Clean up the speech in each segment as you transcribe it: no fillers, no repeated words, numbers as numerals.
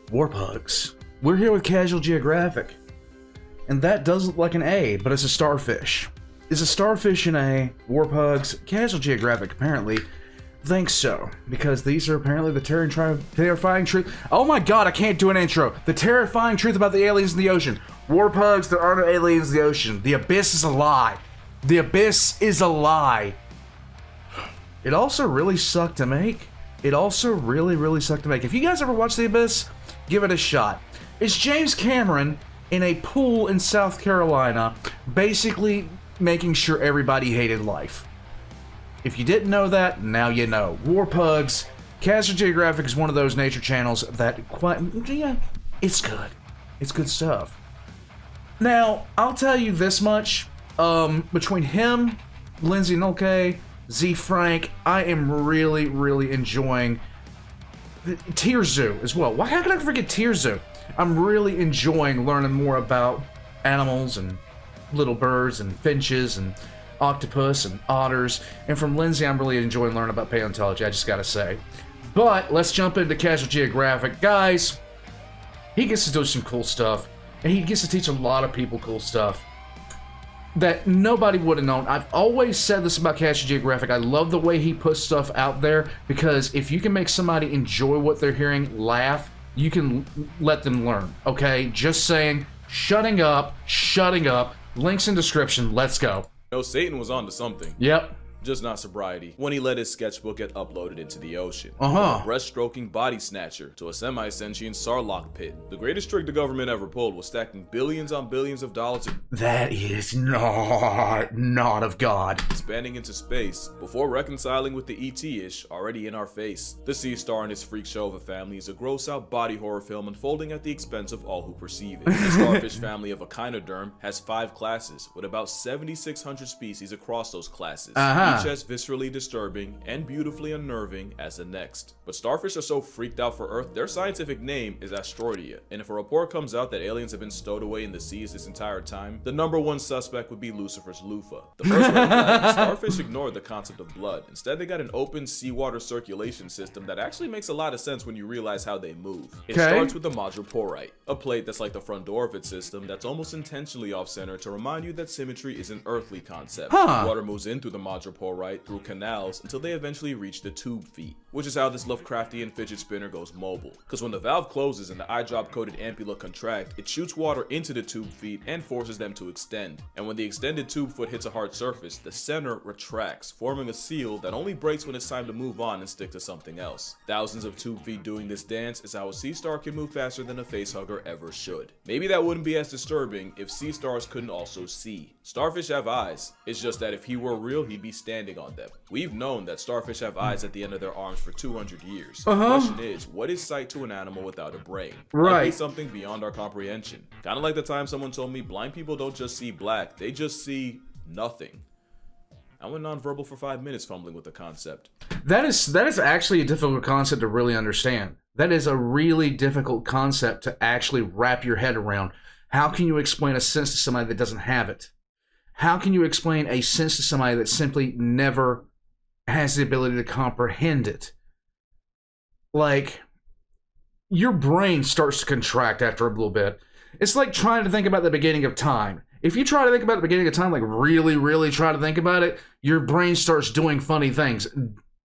Warpugs. We're here with Casual Geographic. And that does look like an A, but it's a starfish. Is a starfish an A? Warpugs? Casual Geographic apparently thinks so. Because these are apparently the terrifying truth. Oh my god, I can't do an intro. The terrifying truth about the aliens in the ocean. Warpugs, there are no aliens in the ocean. The abyss is a lie. The abyss is a lie. It also really sucked to make. It also really sucked to make. If you guys ever watched The Abyss, give it a shot. It's James Cameron in a pool in South Carolina, basically making sure everybody hated life. If you didn't know that, now you know. Warpugs, Casual Geographic is one of those nature channels that it's good. It's good stuff. Now, I'll tell you this much. Between him, Lindsay Nolke, Z Frank, I am really enjoying Tier Zoo as well. How can I forget Tier Zoo? I'm really enjoying learning more about animals and little birds and finches and octopus and otters. And from Lindsay, I'm really enjoying learning about paleontology, I just gotta say. But let's jump into Casual Geographic. Guys, he gets to do some cool stuff, and he gets to teach a lot of people cool stuff that nobody would have known. I've always said this about Casual Geographic. I love the way he puts stuff out there, because if you can make somebody enjoy what they're hearing, laugh, you can let them learn, okay? Just saying, shutting up, links in description, let's go. No, Satan was onto something. Yep. Just not sobriety. When he let his sketchbook get uploaded into the ocean. Uh-huh. From a breaststroking body snatcher to a semi-sentient sarlacc pit. The greatest trick the government ever pulled was stacking billions on billions of dollars. That is not of God. Expanding into space before reconciling with the ET-ish already in our face. The Sea Star and his freak show of a family is a gross-out body horror film unfolding at the expense of all who perceive it. The Starfish family of echinoderm has 5 classes, with about 7,600 species across those classes. Each as viscerally disturbing and beautifully unnerving as the next. But starfish are so freaked out for Earth, their scientific name is Astroidia. And if a report comes out that aliens have been stowed away in the seas this entire time, the #1 suspect would be Lucifer's loofah. The first red flag, starfish ignored the concept of blood. Instead, they got an open seawater circulation system that actually makes a lot of sense when you realize how they move. It starts with the madreporite, a plate that's like the front door of its system that's almost intentionally off-center to remind you that symmetry is an earthly concept. Water moves in through the madreporite through canals until they eventually reach the tube feet, which is how this Lovecraftian fidget spinner goes mobile. Because when the valve closes and the eye drop coated ampulla contract, it shoots water into the tube feet and forces them to extend. And when the extended tube foot hits a hard surface, the center retracts, forming a seal that only breaks when it's time to move on and stick to something else. Thousands of tube feet doing this dance is how a sea star can move faster than a facehugger ever should. Maybe that wouldn't be as disturbing if sea stars couldn't also see. Starfish have eyes. It's just that if he were real, he'd be standing on them. We've known that starfish have eyes at the end of their arms for 200 years. The question is, what is sight to an animal without a brain? Might be something beyond our comprehension. Kind of like the time someone told me blind people don't just see black, they just see nothing. I went nonverbal for 5 minutes fumbling with the concept. That is actually a difficult concept to really understand. That is a really difficult concept to actually wrap your head around. How can you explain a sense to somebody that doesn't have it? How can you explain a sense to somebody that simply never has the ability to comprehend it? Like, your brain starts to contract after a little bit. It's like trying to think about the beginning of time. If you try to think about the beginning of time, like really try to think about it, your brain starts doing funny things.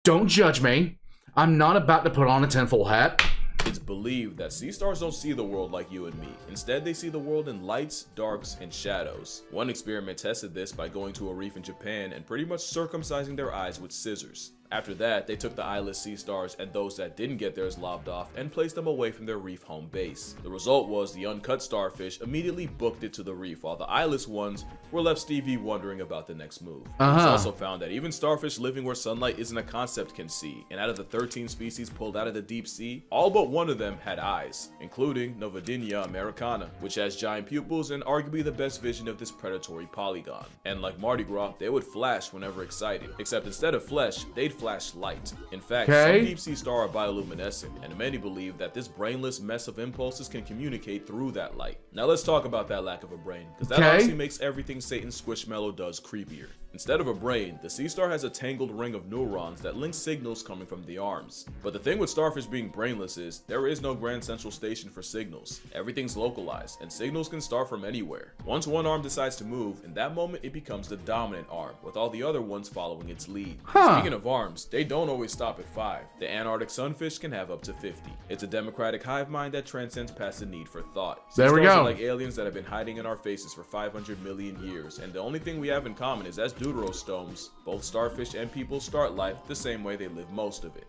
Don't judge me. I'm not about to put on a tinfoil hat. It's believed that sea stars don't see the world like you and me. Instead, they see the world in lights, darks, and shadows. One experiment tested this by going to a reef in Japan and pretty much circumcising their eyes with scissors. After that, they took the eyeless sea stars and those that didn't get theirs lobbed off and placed them away from their reef home base. The result was the uncut starfish immediately booked it to the reef, while the eyeless ones were left Stevie wondering about the next move. It's also found that even starfish living where sunlight isn't a concept can see, and out of the 13 species pulled out of the deep sea, all but one of them had eyes, including Novadinia americana, which has giant pupils and arguably the best vision of this predatory polygon. And like Mardi Gras, they would flash whenever excited, except instead of flesh, they'd flash light. In fact, some deep sea stars are bioluminescent, and many believe that this brainless mess of impulses can communicate through that light. Now let's talk about that lack of a brain, because that honestly makes everything Satan Squishmallow does creepier. Instead of a brain, the sea star has a tangled ring of neurons that link signals coming from the arms. But the thing with starfish being brainless is, there is no grand central station for signals. Everything's localized, and signals can start from anywhere. Once one arm decides to move, in that moment it becomes the dominant arm, with all the other ones following its lead. Speaking of arms, they don't always stop at 5. The Antarctic sunfish can have up to 50. It's a democratic hive mind that transcends past the need for thought. There we go. Are like aliens that have been hiding in our faces for 500 million years, and the only thing we have in common is as deuterostomes, both starfish and people start life the same way they live most of it.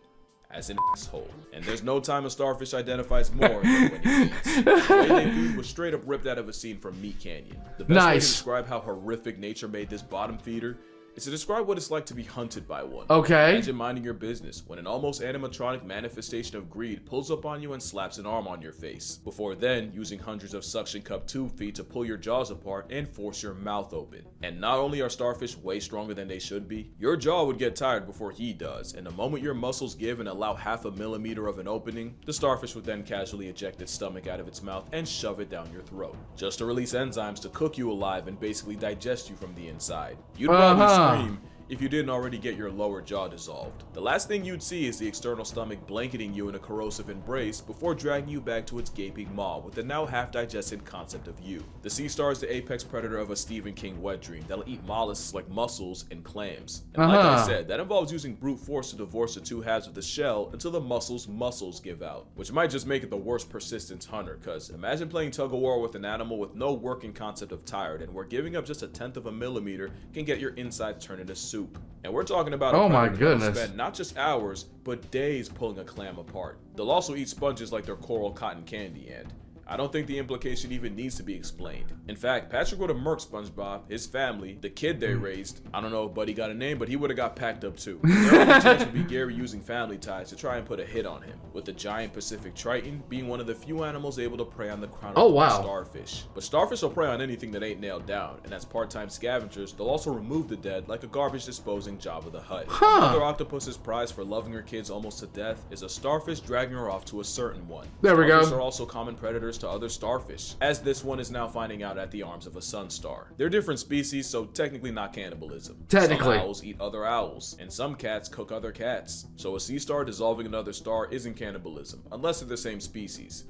As an asshole. And there's no time a starfish identifies more than when he eats. The way they feed was straight up ripped out of a scene from Meat Canyon. The best way to describe how horrific nature made this bottom feeder is to describe what it's like to be hunted by one. Okay. Imagine minding your business when an almost animatronic manifestation of greed pulls up on you and slaps an arm on your face, before then using hundreds of suction cup tube feet to pull your jaws apart and force your mouth open. And not only are starfish way stronger than they should be, your jaw would get tired before he does, and the moment your muscles give and allow half a millimeter of an opening, the starfish would then casually eject its stomach out of its mouth and shove it down your throat, just to release enzymes to cook you alive and basically digest you from the inside. You'd probably scream if you didn't already get your lower jaw dissolved. The last thing you'd see is the external stomach blanketing you in a corrosive embrace before dragging you back to its gaping maw with the now half-digested concept of you. The sea star is the apex predator of a Stephen King wet dream that'll eat mollusks like mussels and clams. And like I said, that involves using brute force to divorce the two halves of the shell until the muscles give out, which might just make it the worst persistence hunter, cause imagine playing tug-of-war with an animal with no working concept of tired, and where giving up just 1/10 of a millimeter can get your insides turned into soup. And we're talking about oh my goodness, spend not just hours but days pulling a clam apart. They'll also eat sponges like they're coral cotton candy, and I don't think the implication even needs to be explained. In fact, Patrick would have murked SpongeBob, his family, the kid they raised. I don't know if Buddy got a name, but he would have got packed up too. The only chance would be Gary using family ties to try and put a hit on him, with the giant Pacific Triton being one of the few animals able to prey on the Crown-of-thorns starfish. But starfish will prey on anything that ain't nailed down, and as part-time scavengers, they'll also remove the dead like a garbage disposing Jabba the Hutt. Another octopus's prize for loving her kids almost to death is a starfish dragging her off to a certain one. There we go. Starfish are also common predators to other starfish, as this one is now finding out at the arms of a sun star. They're different species, so technically not cannibalism. Technically. Some owls eat other owls, and some cats cook other cats. So a sea star dissolving another star isn't cannibalism, unless they're the same species.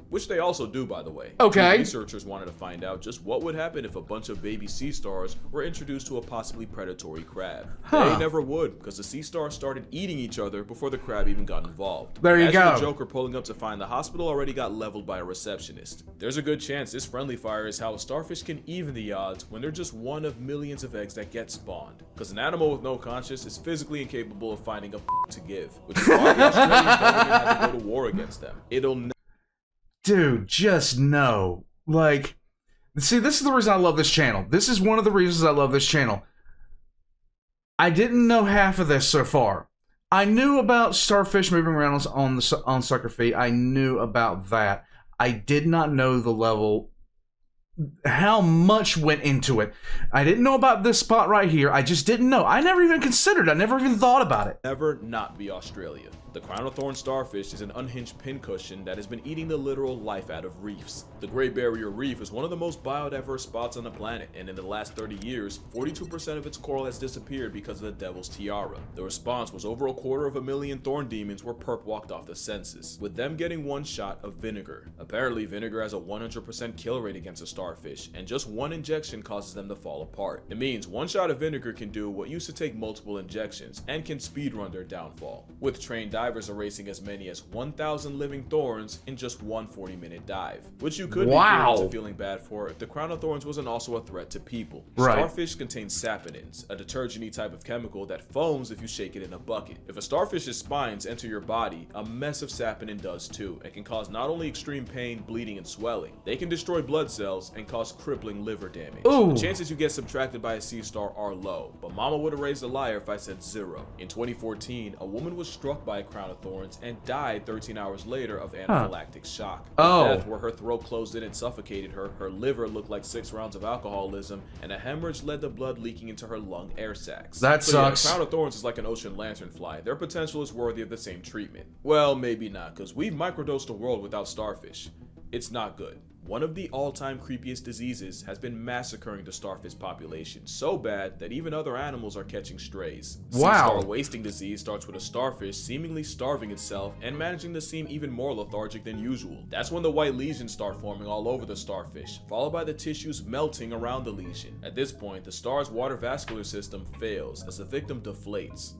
Which they also do, by the way. Okay. Researchers wanted to find out just what would happen if a bunch of baby sea stars were introduced to a possibly predatory crab. They never would, because the sea stars started eating each other before the crab even got involved. There you go. The Joker pulling up to find the hospital already got leveled by a receptionist. There's a good chance this friendly fire is how a starfish can even the odds when they're just one of millions of eggs that get spawned. Because an animal with no conscience is physically incapable of finding a to give, which is why the Australians don't even have to go to war against them. Dude, just know. Like, see, this is the reason I love this channel. This is one of the reasons I love this channel. I didn't know half of this so far. I knew about starfish moving around on sucker feet. I knew about that. I did not know the level, how much went into it. I didn't know about this spot right here. I just didn't know. I never even considered it. I never even thought about it. Never not be Australia. The crown-of-thorns starfish is an unhinged pincushion that has been eating the literal life out of reefs. The Great Barrier Reef is one of the most biodiverse spots on the planet, and in the last 30 years, 42% of its coral has disappeared because of the Devil's Tiara. The response was over 250,000 thorn demons were perp walked off the census, with them getting one shot of vinegar. Apparently, vinegar has a 100% kill rate against a starfish, and just one injection causes them to fall apart. It means one shot of vinegar can do what used to take multiple injections, and can speedrun their downfall, with trained divers erasing as many as 1,000 living thorns in just one 40-minute dive, which you could be curious to feeling bad for if the crown-of-thorns wasn't also a threat to people. Starfish contain saponins, a detergent-y type of chemical that foams if you shake it in a bucket. If a starfish's spines enter your body, a mess of saponin does too, and can cause not only extreme pain, bleeding, and swelling, they can destroy blood cells and cause crippling liver damage. The chances you get subtracted by a sea star are low, but mama would have raised a liar if I said 0. In 2014, a woman was struck by a crown-of-thorns and died 13 hours later of anaphylactic shock. Death where her throat closed in and suffocated her, her liver looked like 6 rounds of alcoholism, and a hemorrhage led to blood leaking into her lung air sacs. That sucks. Yeah, crown-of-thorns is like an ocean lanternfly. Their potential is worthy of the same treatment. Well, maybe not, because we've microdosed the world without starfish. It's not good. One of the all-time creepiest diseases has been massacring the starfish population so bad that even other animals are catching strays. Sea star wasting disease starts with a starfish seemingly starving itself and managing to seem even more lethargic than usual. That's when the white lesions start forming all over the starfish, followed by the tissues melting around the lesion. At this point, the star's water vascular system fails as the victim deflates.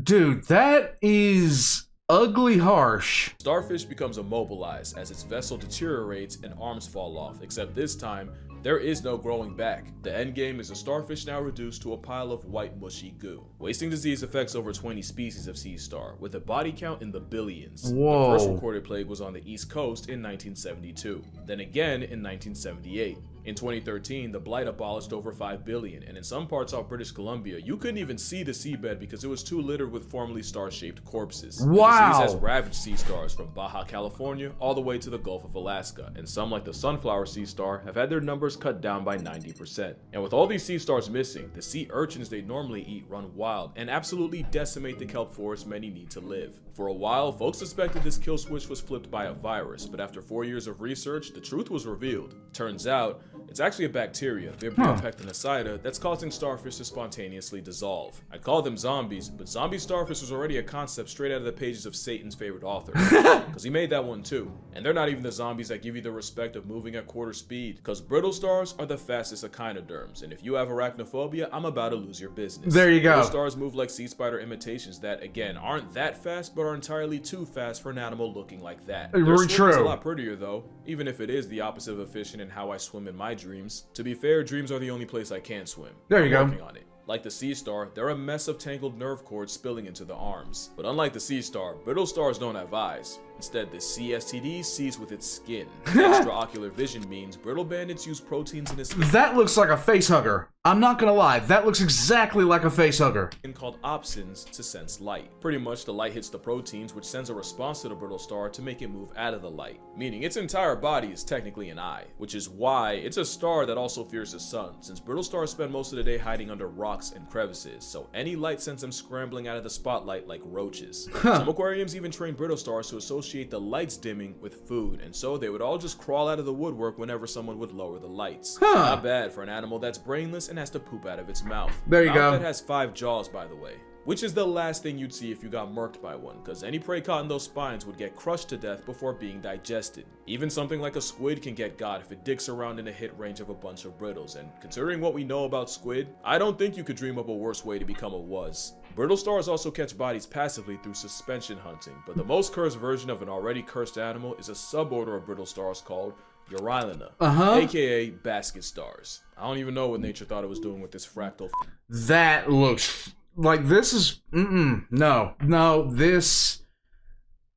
Dude, that is ugly harsh. Starfish becomes immobilized as its vessel deteriorates and arms fall off, except this time, there is no growing back. The end game is a starfish now reduced to a pile of white mushy goo. Wasting disease affects over 20 species of sea star, with a body count in the billions. Whoa. The first recorded plague was on the East Coast in 1972, then again in 1978. In 2013, the blight abolished over 5 billion, and in some parts of British Columbia, you couldn't even see the seabed because it was too littered with formerly star-shaped corpses. Wow! The disease has ravaged sea stars from Baja California all the way to the Gulf of Alaska, and some, like the sunflower sea star, have had their numbers cut down by 90%. And with all these sea stars missing, the sea urchins they normally eat run wild and absolutely decimate the kelp forest many need to live. For a while, folks suspected this kill switch was flipped by a virus, but after 4 years of research, the truth was revealed. Turns out, it's actually a bacteria, Vibrio pectinicida, that's causing starfish to spontaneously dissolve. I call them zombies, but zombie starfish was already a concept straight out of the pages of Satan's favorite author, because he made that one too. And they're not even the zombies that give you the respect of moving at quarter speed, because brittle stars are the fastest echinoderms, and if you have arachnophobia, I'm about to lose your business. There you go. Brittle stars move like sea spider imitations that, again, aren't that fast, but are entirely too fast for an animal looking like that. Very true. It's a lot prettier though, even if it is the opposite of efficient in how I swim in my dreams. To be fair, dreams are the only place I can swim. There you go. I'm working on it. Like the sea star, they're a mess of tangled nerve cords spilling into the arms. But unlike the sea star, brittle stars don't have eyes. Instead, the CSTD sees with its skin. Extraocular vision means brittle bandits use proteins in its skin. That looks like a face hugger. I'm not gonna lie, that looks exactly like a face hugger. Called opsins to sense light. Pretty much the light hits the proteins, which sends a response to the brittle star to make it move out of the light. Meaning its entire body is technically an eye, which is why it's a star that also fears the sun, since brittle stars spend most of the day hiding under rocks and crevices, so any light sends them scrambling out of the spotlight like roaches. Some aquariums even train brittle stars to associate the lights dimming with food, and so they would all just crawl out of the woodwork whenever someone would lower the lights. Not bad for an animal that's brainless and has to poop out of its mouth. There you go. That has 5 jaws, by the way. Which is the last thing you'd see if you got murked by one, because any prey caught in those spines would get crushed to death before being digested. Even something like a squid can get got if it dicks around in a hit range of a bunch of brittles, and considering what we know about squid, I don't think you could dream up a worse way to become a wuzz. Brittle stars also catch bodies passively through suspension hunting, but the most cursed version of an already cursed animal is a suborder of brittle stars called Urylina, aka basket stars. I don't even know what nature thought it was doing with this fractal. That looks like this is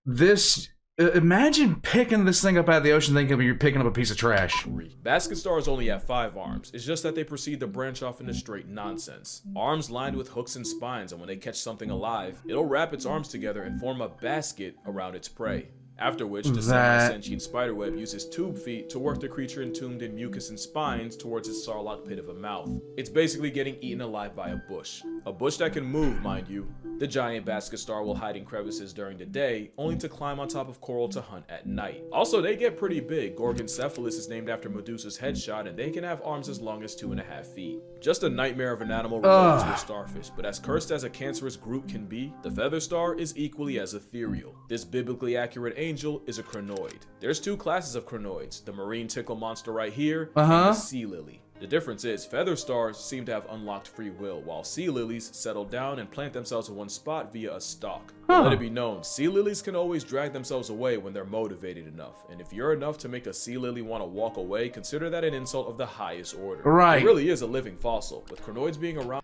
this imagine picking this thing up out of the ocean thinking you're picking up a piece of trash. Basket stars only have 5 arms. It's just that they proceed to branch off into straight nonsense. Arms lined with hooks and spines, and when they catch something alive, it'll wrap its arms together and form a basket around its prey. After which, the semi-sentient spiderweb uses tube feet to work the creature entombed in mucus and spines towards its sarlacc pit of a mouth. It's basically getting eaten alive by a bush. A bush that can move, mind you. The giant basket star will hide in crevices during the day, only to climb on top of coral to hunt at night. Also, they get pretty big. Gorgoncephalus is named after Medusa's headshot, and they can have arms as long as 2.5 feet. Just a nightmare of an animal related to a starfish, but as cursed as a cancerous group can be, the feather star is equally as ethereal. This biblically accurate angel is a crinoid. There's 2 classes of crinoids, the marine tickle monster right here, and the sea lily. The difference is, feather stars seem to have unlocked free will, while sea lilies settle down and plant themselves in one spot via a stalk. Let it be known, sea lilies can always drag themselves away when they're motivated enough, and if you're enough to make a sea lily want to walk away, consider that an insult of the highest order. Right. It really is a living fossil, with crinoids being around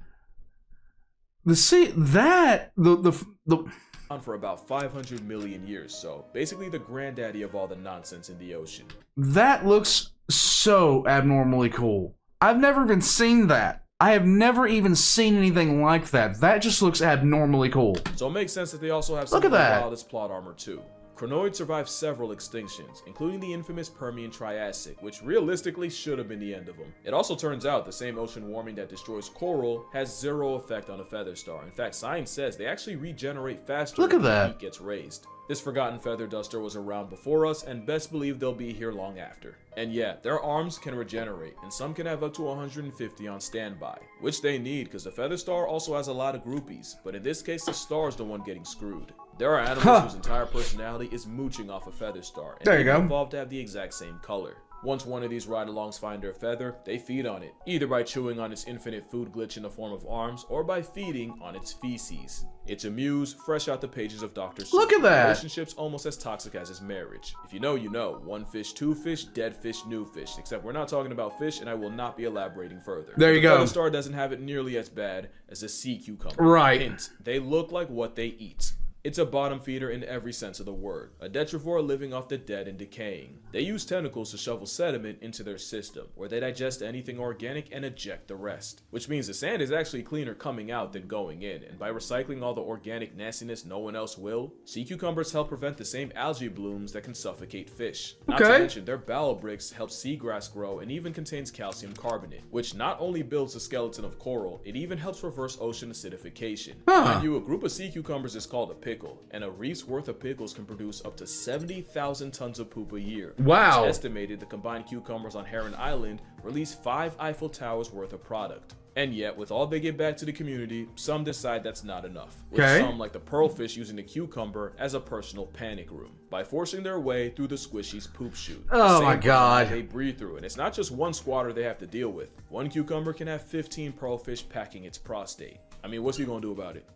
for about 500 million years, so basically the granddaddy of all the nonsense in the ocean. That looks so abnormally cool. I've never even seen that. I have never even seen anything like that. That just looks abnormally cool. So it makes sense that they also have some of the wildest plot armor too. Crinoids survived several extinctions, including the infamous Permian Triassic, which realistically should have been the end of them. It also turns out the same ocean warming that destroys coral has zero effect on a feather star. In fact, science says they actually regenerate faster when the heat gets raised. This forgotten feather duster was around before us, and best believe they'll be here long after. And yeah, their arms can regenerate, and some can have up to 150 on standby, which they need because the feather star also has a lot of groupies, but in this case the star's the one getting screwed. There are animals whose entire personality is mooching off a feather star, and they evolved to have the exact same color. Once one of these ride-alongs find their feather, they feed on it, either by chewing on its infinite food glitch in the form of arms, or by feeding on its feces. It's a muse, fresh out the pages of Dr. Seuss. Look at that! Relationship's almost as toxic as his marriage. If you know, you know. One fish, two fish, dead fish, new fish. Except we're not talking about fish, and I will not be elaborating further. There you go. The feather star doesn't have it nearly as bad as a sea cucumber. Right. Hint, they look like what they eat. It's a bottom feeder in every sense of the word, a detrivore living off the dead and decaying. They use tentacles to shovel sediment into their system, where they digest anything organic and eject the rest. Which means the sand is actually cleaner coming out than going in, and by recycling all the organic nastiness no one else will, sea cucumbers help prevent the same algae blooms that can suffocate fish. Not to mention, their bowel bricks help seagrass grow and even contains calcium carbonate, which not only builds the skeleton of coral, it even helps reverse ocean acidification. Mind you, a group of sea cucumbers is called a pickle, and a reef's worth of pickles can produce up to 70,000 tons of poop a year. Wow. It's estimated the combined cucumbers on Heron Island release 5 Eiffel Towers worth of product. And yet, with all they give back to the community, some decide that's not enough. With some, like the pearlfish, using the cucumber as a personal panic room by forcing their way through the squishy's poop chute. Oh my god. They breathe through, and it's not just one squatter they have to deal with. One cucumber can have 15 pearlfish packing its prostate. I mean, what's he gonna do about it?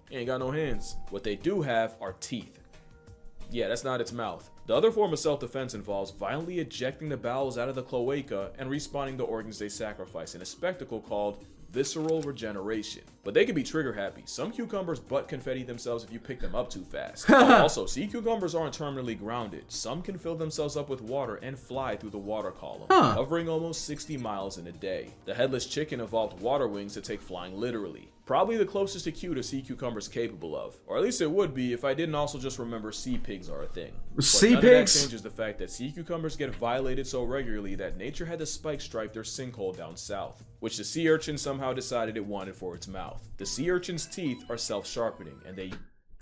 He ain't got no hands. What they do have are teeth. Yeah, that's not its mouth. The other form of self-defense involves violently ejecting the bowels out of the cloaca and respawning the organs they sacrifice in a spectacle called visceral regeneration. But they can be trigger happy. Some cucumbers butt confetti themselves if you pick them up too fast. Also, sea cucumbers aren't terminally grounded. Some can fill themselves up with water and fly through the water column, hovering almost 60 miles in a day. The headless chicken evolved water wings to take flying literally. Probably the closest to cute a sea cucumber's capable of. Or at least it would be if I didn't also just remember sea pigs are a thing. Sea pigs? That changes the fact that sea cucumbers get violated so regularly that nature had to spike stripe their sinkhole down south, which the sea urchin somehow decided it wanted for its mouth. The sea urchin's teeth are self-sharpening, and they...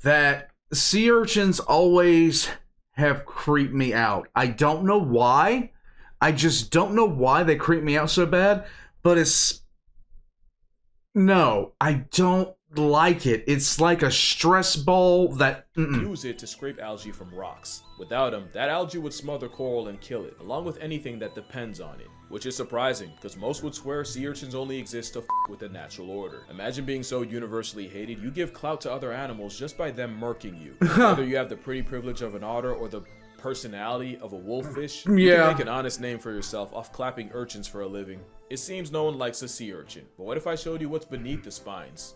That sea urchins always have creeped me out. I don't know why. I just don't know why they creep me out so bad, but it's... No, I don't like it. It's like a stress ball that... use it to scrape algae from rocks. Without them, that algae would smother coral and kill it, along with anything that depends on it. Which is surprising, because most would swear sea urchins only exist to with the natural order. Imagine being so universally hated, you give clout to other animals just by them murking you. Whether you have the pretty privilege of an otter or the personality of a wolffish, you can make an honest name for yourself off clapping urchins for a living. It seems no one likes a sea urchin, but what if I showed you what's beneath the spines?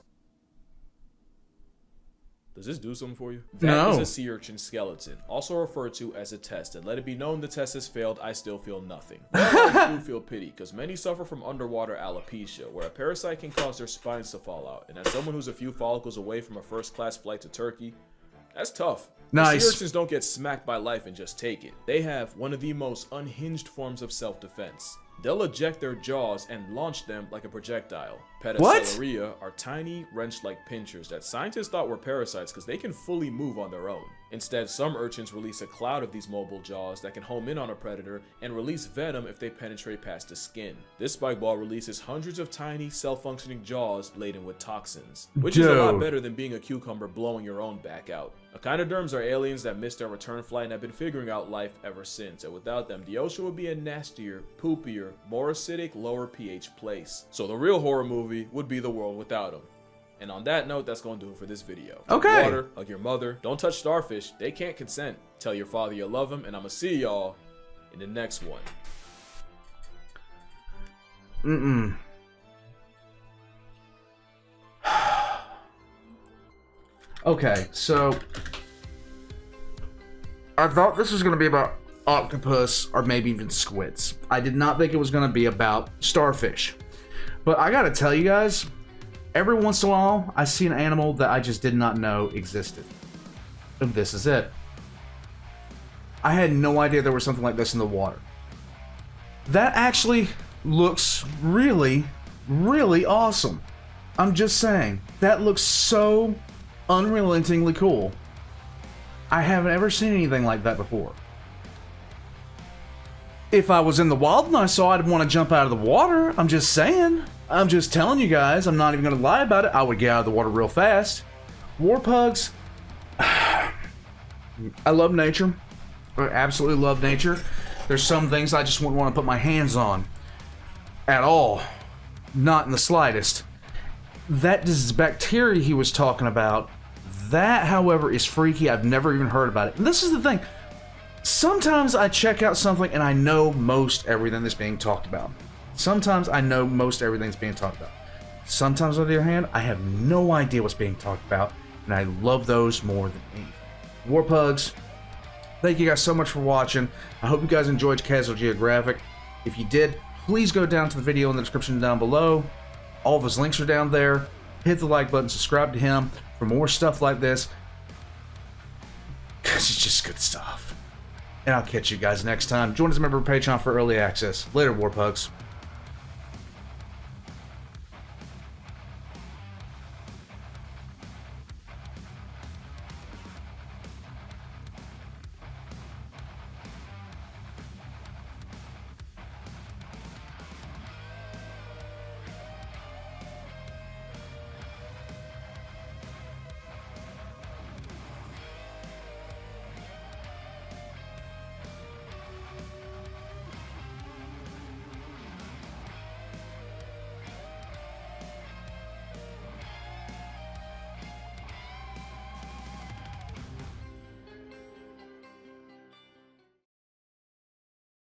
Does this do something for you? That is a sea urchin skeleton, also referred to as a test, and let it be known the test has failed, I still feel nothing. Well, I do feel pity, because many suffer from underwater alopecia, where a parasite can cause their spines to fall out, and as someone who's a few follicles away from a first-class flight to Turkey, that's tough. Nice. Sea urchins don't get smacked by life and just take it. They have one of the most unhinged forms of self-defense. They'll eject their jaws and launch them like a projectile. Pedicellariae are tiny, wrench-like pinchers that scientists thought were parasites because they can fully move on their own. Instead, some urchins release a cloud of these mobile jaws that can home in on a predator and release venom if they penetrate past the skin. This spike ball releases hundreds of tiny, self-functioning jaws laden with toxins, which is a lot better than being a cucumber blowing your own back out. Echinoderms are aliens that missed their return flight and have been figuring out life ever since, and without them, the ocean would be a nastier, poopier, more acidic, lower pH place. So the real horror movie would be the world without them. And on that note, that's going to do it for this video. Okay. Water, hug your mother, don't touch starfish, they can't consent. Tell your father you love him, and I'ma see y'all in the next one. Okay, so I thought this was going to be about octopus or maybe even squids. I did not think it was going to be about starfish. But I gotta tell you guys, every once in a while, I see an animal that I just did not know existed. And this is it. I had no idea there was something like this in the water. That actually looks really, really awesome. I'm just saying, that looks so unrelentingly cool. I haven't ever seen anything like that before. If I was in the wild and I saw it, I'd want to jump out of the water. I'm just saying. I'm just telling you guys. I'm not even going to lie about it. I would get out of the water real fast. Warpugs. I love nature. I absolutely love nature. There's some things I just wouldn't want to put my hands on. At all. Not in the slightest. That is bacteria he was talking about. That, however, is freaky. I've never even heard about it. And this is the thing. Sometimes I check out something and I know most everything that's being talked about. Sometimes I know most everything that's being talked about. Sometimes, on the other hand, I have no idea what's being talked about, and I love those more than anything. Warpugs, thank you guys so much for watching. I hope you guys enjoyed Casual Geographic. If you did, please go down to the video in the description down below. All of his links are down there. Hit the like button, subscribe to him for more stuff like this, because it's just good stuff. And I'll catch you guys next time. Join as a member of Patreon for early access. Later, Warpugs.